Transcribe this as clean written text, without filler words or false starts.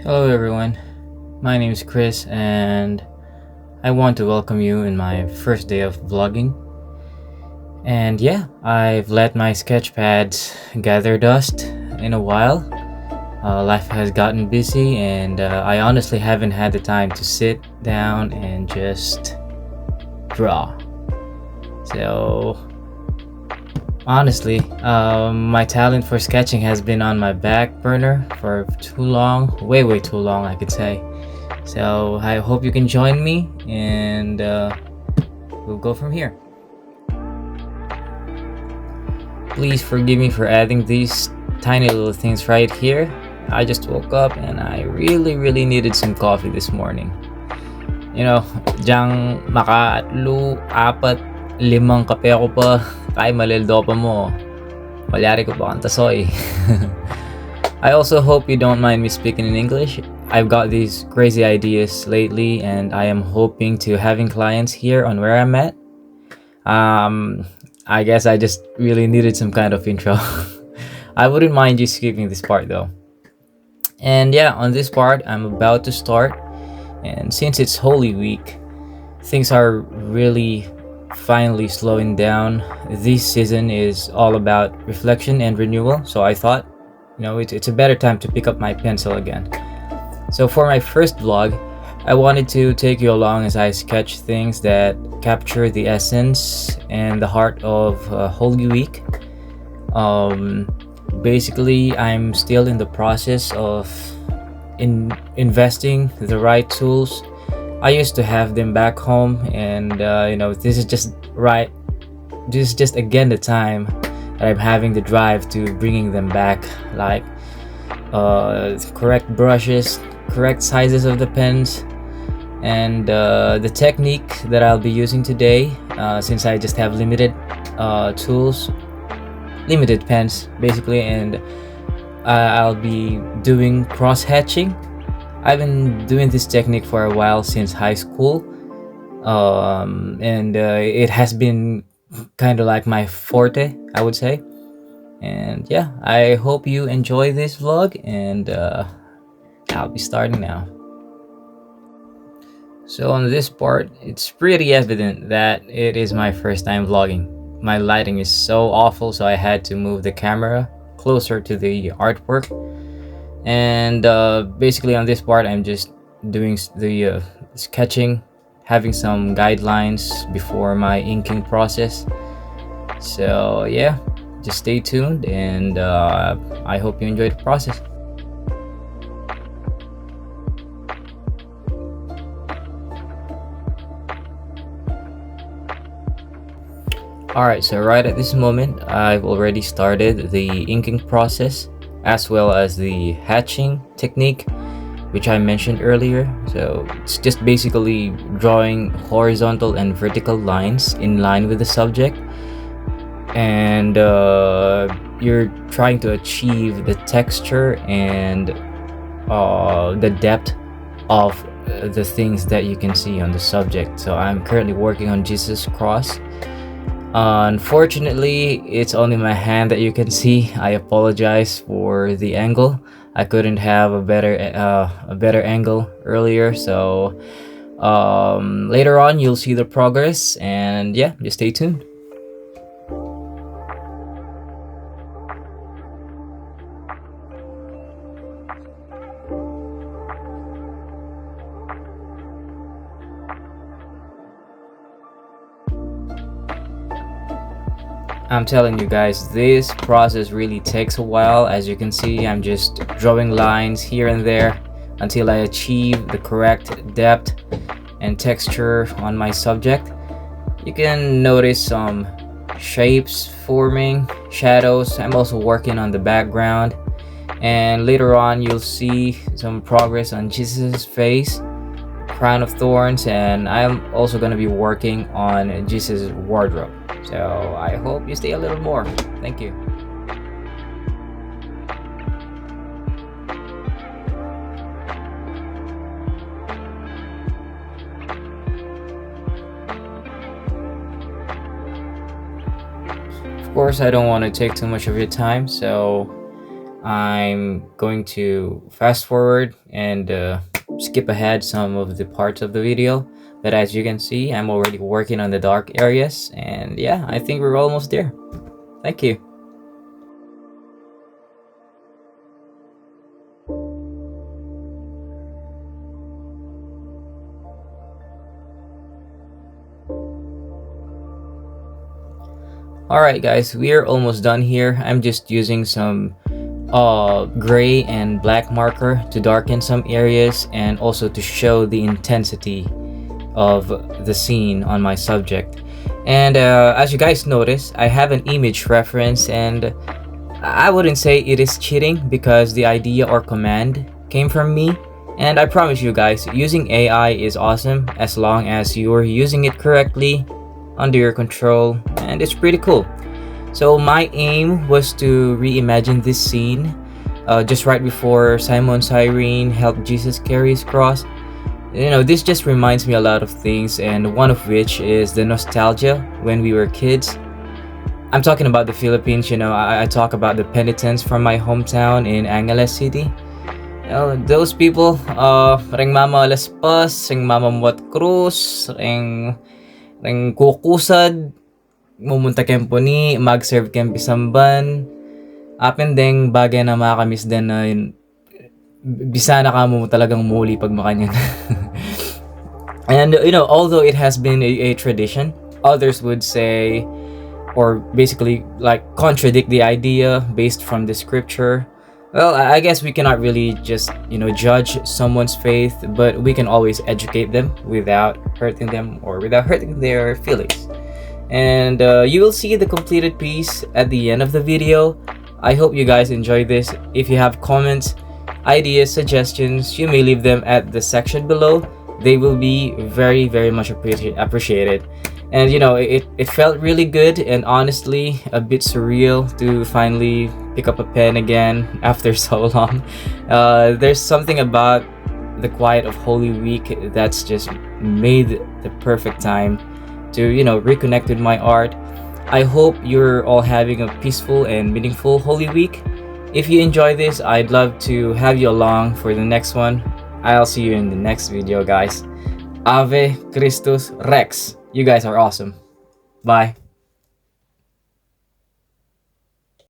Hello, everyone. My name is Chris, and I want to welcome you in my first day of vlogging. And yeah, I've let my sketch pads gather dust in a while. Life has gotten busy, and I honestly haven't had the time to sit down and just draw. So, honestly, my talent for sketching has been on my back burner for too long, way too long, I could say. So I hope you can join me, and we'll go from here. Please forgive me for adding these tiny little things right here. I just woke up and I really needed some coffee this morning. You know, diyang maka-atlo, apat, limang kape ako pa, kaya malildo pa mo. Malyari ko pa kang tasoy. I also hope you don't mind me speaking in English. I've got these crazy ideas lately, and I am hoping to having clients here on where I'm at. Um, I guess I just really needed some kind of intro. I wouldn't mind you skipping this part though. And yeah, on this part, I'm about to start, and since it's Holy Week, things are really finally slowing down. This season is all about reflection and renewal, so I thought, it's a better time to pick up my pencil again. So for my first vlog, I wanted to take you along as I sketch things that capture the essence and the heart of Holy Week. Basically, I'm still in the process of investing the right tools. I used to have them back home, and this is just again the time that I'm having the drive to bringing them back, like correct brushes, correct sizes of the pens, and the technique that I'll be using today, since I just have limited tools, limited pens basically, and I'll be doing cross hatching. I've been doing this technique for a while, since high school, and it has been kind of like my forte, I would say. And yeah, I hope you enjoy this vlog, and I'll be starting now. So on this part, it's pretty evident that it is my first time vlogging. My lighting is so awful, so I had to move the camera closer to the artwork. And basically on this part, I'm just doing the sketching, having some guidelines before my inking process. So yeah, just stay tuned, and I hope you enjoy the process. Alright, so right at this moment, I've already started the inking process, as well as the hatching technique, which I mentioned earlier. So it's just basically drawing horizontal and vertical lines in line with the subject, and you're trying to achieve the texture and the depth of the things that you can see on the subject. So I'm currently working on Jesus Cross. Unfortunately, it's only my hand that you can see. I apologize for the angle. I couldn't have a better angle earlier, so later on you'll see the progress, and yeah, just stay tuned. I'm telling you guys, this process really takes a while. As you can see, I'm just drawing lines here and there until I achieve the correct depth and texture on my subject. You can notice some shapes forming, shadows. I'm also working on the background, and later on you'll see some progress on Jesus' face, crown of thorns, and I'm also going to be working on Jesus' wardrobe. So I hope you stay a little more. Thank you. Of course, I don't want to take too much of your time, so I'm going to fast forward and skip ahead some of the parts of the video. But as you can see, I'm already working on the dark areas, and yeah, I think we're almost there. Thank you. Alright guys, we are almost done here. I'm just using some gray and black marker to darken some areas and also to show the intensity of the scene on my subject. And as you guys notice, I have an image reference, and I wouldn't say it is cheating because the idea or command came from me. And I promise you guys, using AI is awesome as long as you're using it correctly, under your control, and it's pretty cool. So my aim was to reimagine this scene just right before Simon Cyrene helped Jesus carry his cross. You know, this just reminds me a lot of things, and one of which is the nostalgia when we were kids. I'm talking about the Philippines. You know, I talk about the penitents from my hometown in Angeles City. You know, those people, ring mama laspas, ring mama muat krus, ring kukusad, mumunta kempo ni, mag-serve kempi samban, apen deng bagay na makakamis din na yun, bisana ka mo talagang muli pag makanyan. And you know, although it has been a tradition, others would say, or basically like contradict the idea based from the scripture. Well, I guess we cannot really just, you know, judge someone's faith, but we can always educate them without hurting them or without hurting their feelings. And you will see the completed piece at the end of the video. I hope you guys enjoy this. If you have comments, ideas, suggestions, you may leave them at the section below. They will be very, very much appreciated. And you know, it felt really good and honestly a bit surreal to finally pick up a pen again after so long. There's something about the quiet of Holy Week that's just made the perfect time to, you know, reconnect with my art. I hope you're all having a peaceful and meaningful Holy Week. If you enjoy this, I'd love to have you along for the next one. I'll see you in the next video, guys. Ave Christus Rex. You guys are awesome. Bye.